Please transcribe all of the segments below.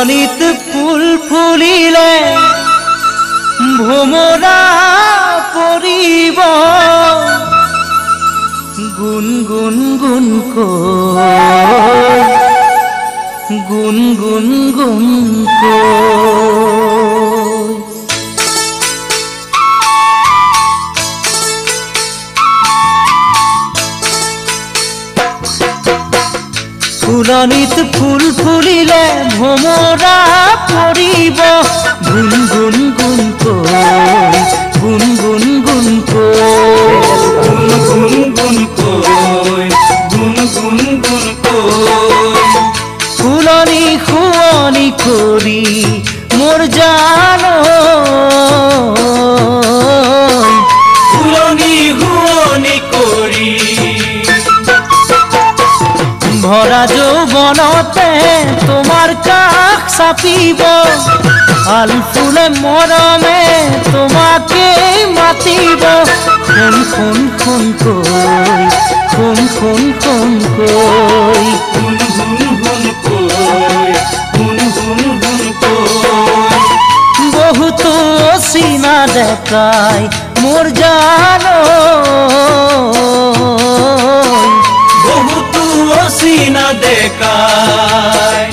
ফুলনিত ফুল ফুলিলে ভোমৰা পৰিব গুণ গুণ গুণ গুণ গুণ গুণ ফুলনিত ফুল ফুলিলে ভোমৰা পৰিব গুণ গুণ গুণ গুণ গুণ গুণ গুণ গুণ গুণ গুণ গুণ গুণ ফুলনি শুৱনি কৰি মোৰ জান ফুলনি শুৱনি কৰি ভৰা যৌৱনতে তোমাৰ কাষ চাপিব আল ফুলে মৰমে তোমাকে মাতিব শুন শুন শুনকৈ শুন শুন শুনকৈ শুন শুন শুনকৈ শুন শুন শুনকৈ বহুতো চিনা দেখাই মোৰ জান বহুতো চিনা দেখাই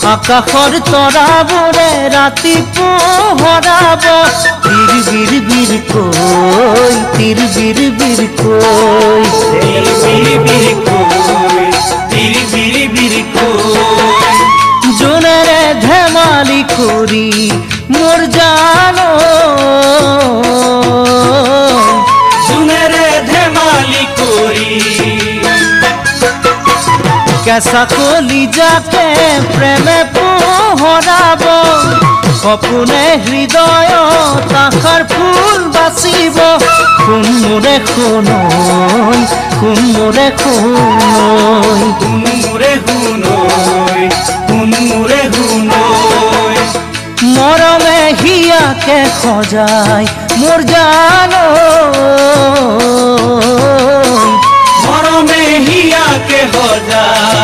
আকাশৰ তৰাবোৰে ৰাতি পোহৰাব বিৰ বিৰ বিৰ কৈ তিৰ বিৰ বিৰ কৈ বিৰ বিৰ কৈ তিৰ বিৰ বিৰ কৈ জোনেৰে ধেমালি কৰি মোৰ জান জোনেৰে ধেমালি কৰি কেঁচা কলিজাকে প্ৰেমে পোহৰাব সপোনে হৃদয় আশাৰ ফুল বাচিব কোন মোৰে শুনৈ কোন মোৰে শুনৈ কোন মোৰে শুনৈ কোন মোৰে শুনৈ মৰমে হিয়াকে সজাই মোৰ জান মৰমে হিয়াকে সজাই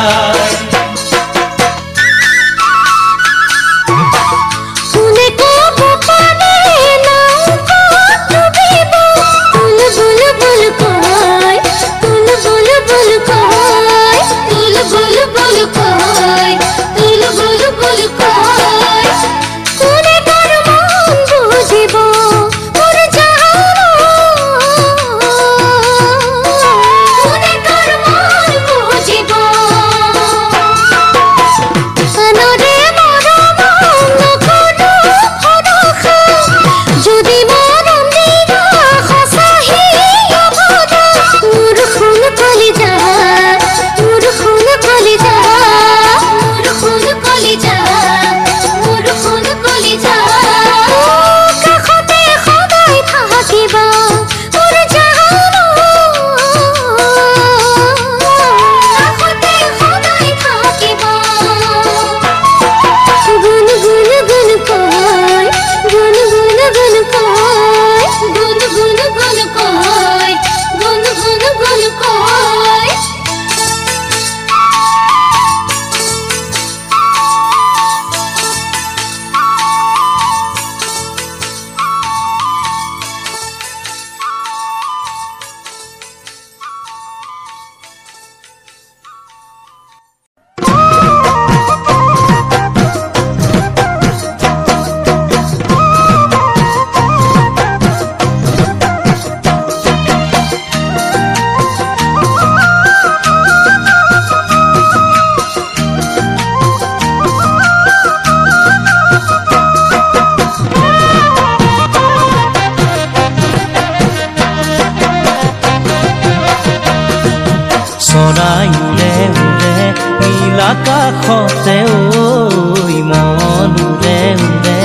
চৰাই উৰে উৰে নীল আকাশতে ঐ মন উৰে উৰে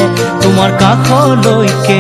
তোমাৰ কাষলৈকে